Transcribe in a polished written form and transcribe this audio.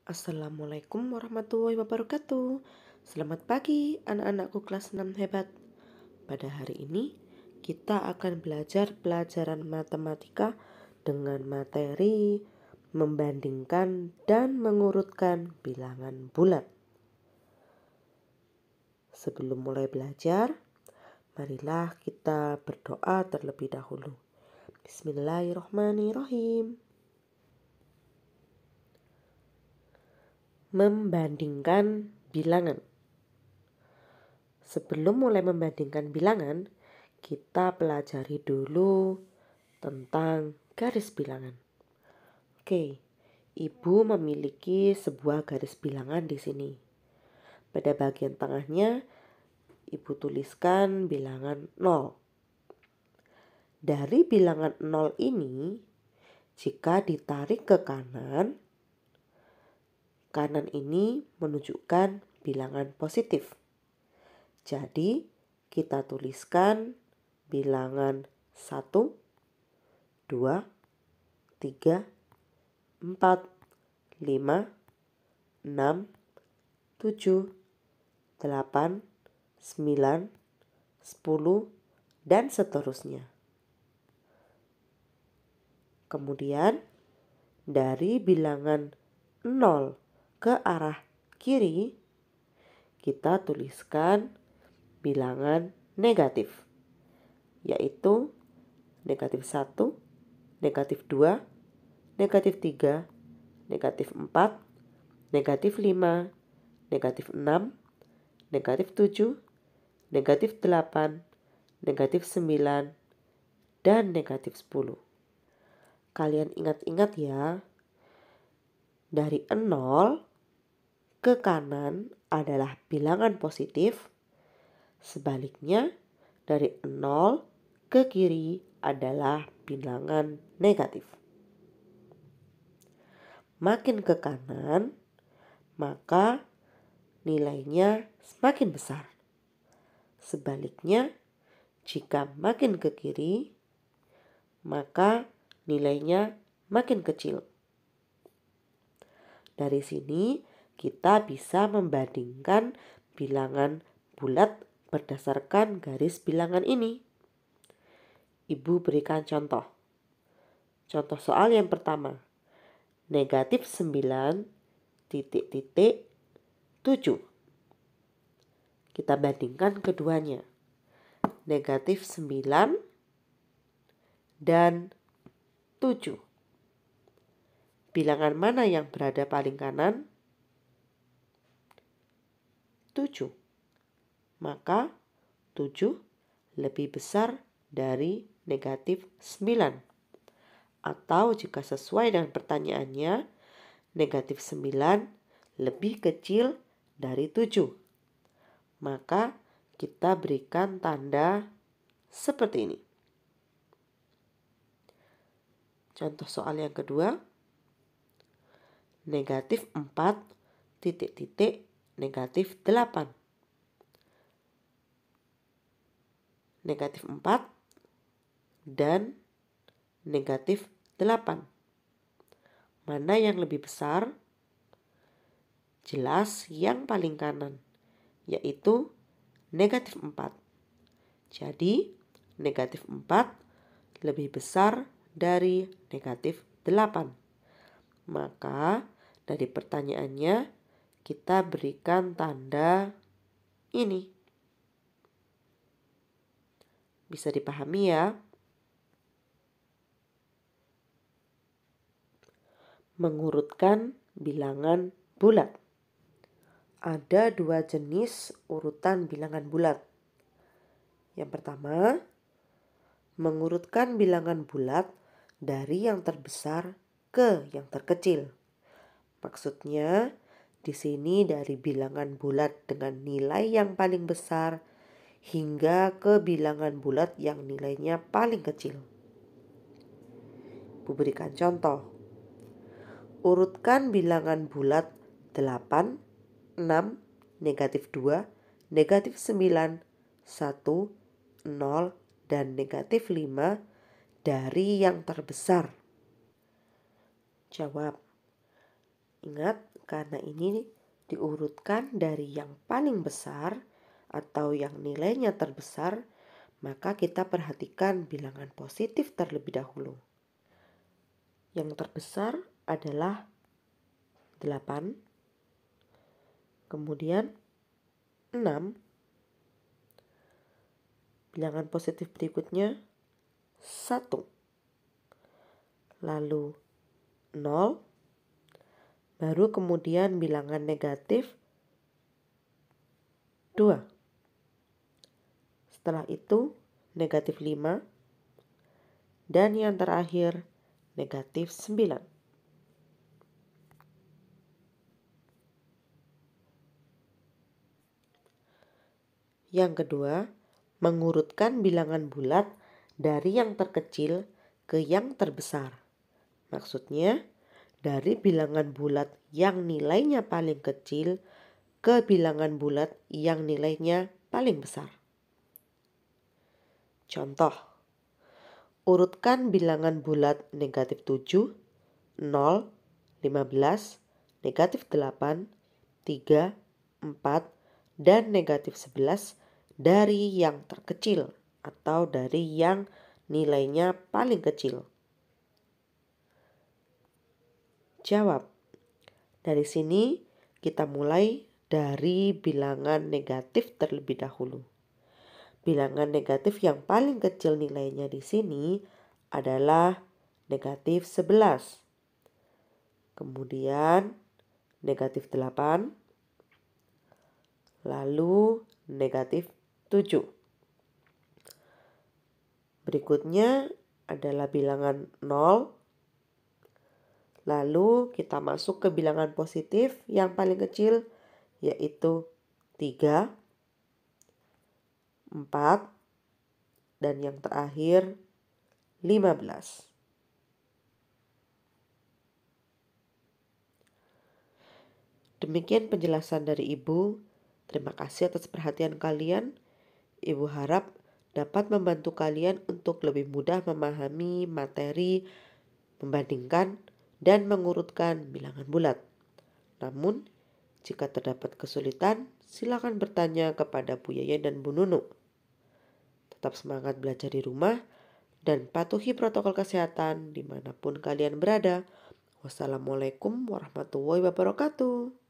Assalamualaikum warahmatullahi wabarakatuh. Selamat pagi anak-anakku kelas 6 hebat. Pada hari ini kita akan belajar pelajaran matematika dengan materi membandingkan dan mengurutkan bilangan bulat. Sebelum mulai belajar, marilah kita berdoa terlebih dahulu. Bismillahirrahmanirrahim. Membandingkan bilangan. Sebelum mulai membandingkan bilangan, kita pelajari dulu tentang garis bilangan. Oke, Ibu memiliki sebuah garis bilangan di sini. Pada bagian tengahnya, Ibu tuliskan bilangan 0. Dari bilangan 0 ini, jika ditarik ke kanan, kanan ini menunjukkan bilangan positif. Jadi, kita tuliskan bilangan 1, 2, 3, 4, 5, 6, 7, 8, 9, 10, dan seterusnya. Kemudian, dari bilangan 0 ke arah kiri, kita tuliskan bilangan negatif, yaitu negatif 1, negatif 2, negatif 3, negatif 4, negatif 5, negatif 6, negatif 7, negatif 8, negatif 9, dan negatif 10. Kalian ingat-ingat ya, dari 0 ke kanan adalah bilangan positif, sebaliknya dari 0 ke kiri adalah bilangan negatif. Makin ke kanan, maka nilainya semakin besar. Sebaliknya, jika makin ke kiri, maka nilainya makin kecil. Dari sini kita bisa membandingkan bilangan bulat berdasarkan garis bilangan ini. Ibu berikan contoh. Contoh soal yang pertama. Negatif 9, titik-titik 7. Kita bandingkan keduanya. Negatif 9 dan 7. Bilangan mana yang berada paling kanan? 7. Maka 7 lebih besar dari negatif 9. Atau jika sesuai dengan pertanyaannya, negatif 9 lebih kecil dari 7. Maka kita berikan tanda seperti ini. Contoh soal yang kedua. Negatif 4, titik-titik, negatif 8. Negatif 4 dan negatif 8. Mana yang lebih besar? Jelas yang paling kanan, yaitu negatif 4. Jadi, negatif 4 lebih besar dari negatif 8. Maka, dari pertanyaannya, kita berikan tanda ini. Bisa dipahami ya? Mengurutkan bilangan bulat. Ada 2 jenis urutan bilangan bulat. Yang pertama, mengurutkan bilangan bulat dari yang terbesar ke yang terkecil. Maksudnya, di sini dari bilangan bulat dengan nilai yang paling besar hingga ke bilangan bulat yang nilainya paling kecil. Ibu berikan contoh. Urutkan bilangan bulat 8, 6, negatif 2, negatif 9, 1, 0, dan negatif 5 dari yang terbesar. Jawab. Ingat, karena ini diurutkan dari yang paling besar atau yang nilainya terbesar, maka kita perhatikan bilangan positif terlebih dahulu. Yang terbesar adalah 8, kemudian 6, bilangan positif berikutnya 1, lalu 0, baru kemudian bilangan negatif 2. Setelah itu negatif 5, dan yang terakhir negatif 9. Yang kedua, mengurutkan bilangan bulat dari yang terkecil ke yang terbesar. Maksudnya, dari bilangan bulat yang nilainya paling kecil ke bilangan bulat yang nilainya paling besar. Contoh, urutkan bilangan bulat negatif 7, 0, 15, negatif 8, 3, 4, dan negatif 11 dari yang terkecil atau dari yang nilainya paling kecil. Jawab. Dari sini kita mulai dari bilangan negatif terlebih dahulu. Bilangan negatif yang paling kecil nilainya di sini adalah negatif 11. Kemudian negatif 8, lalu negatif 7. Berikutnya adalah bilangan 0. Lalu kita masuk ke bilangan positif yang paling kecil, yaitu 3, 4, dan yang terakhir 15. Demikian penjelasan dari Ibu. Terima kasih atas perhatian kalian. Ibu harap dapat membantu kalian untuk lebih mudah memahami materi, membandingkan, dan mengurutkan bilangan bulat. Namun, jika terdapat kesulitan, silakan bertanya kepada Bu Yayan dan Bu Nunu. Tetap semangat belajar di rumah dan patuhi protokol kesehatan dimanapun kalian berada. Wassalamualaikum warahmatullahi wabarakatuh.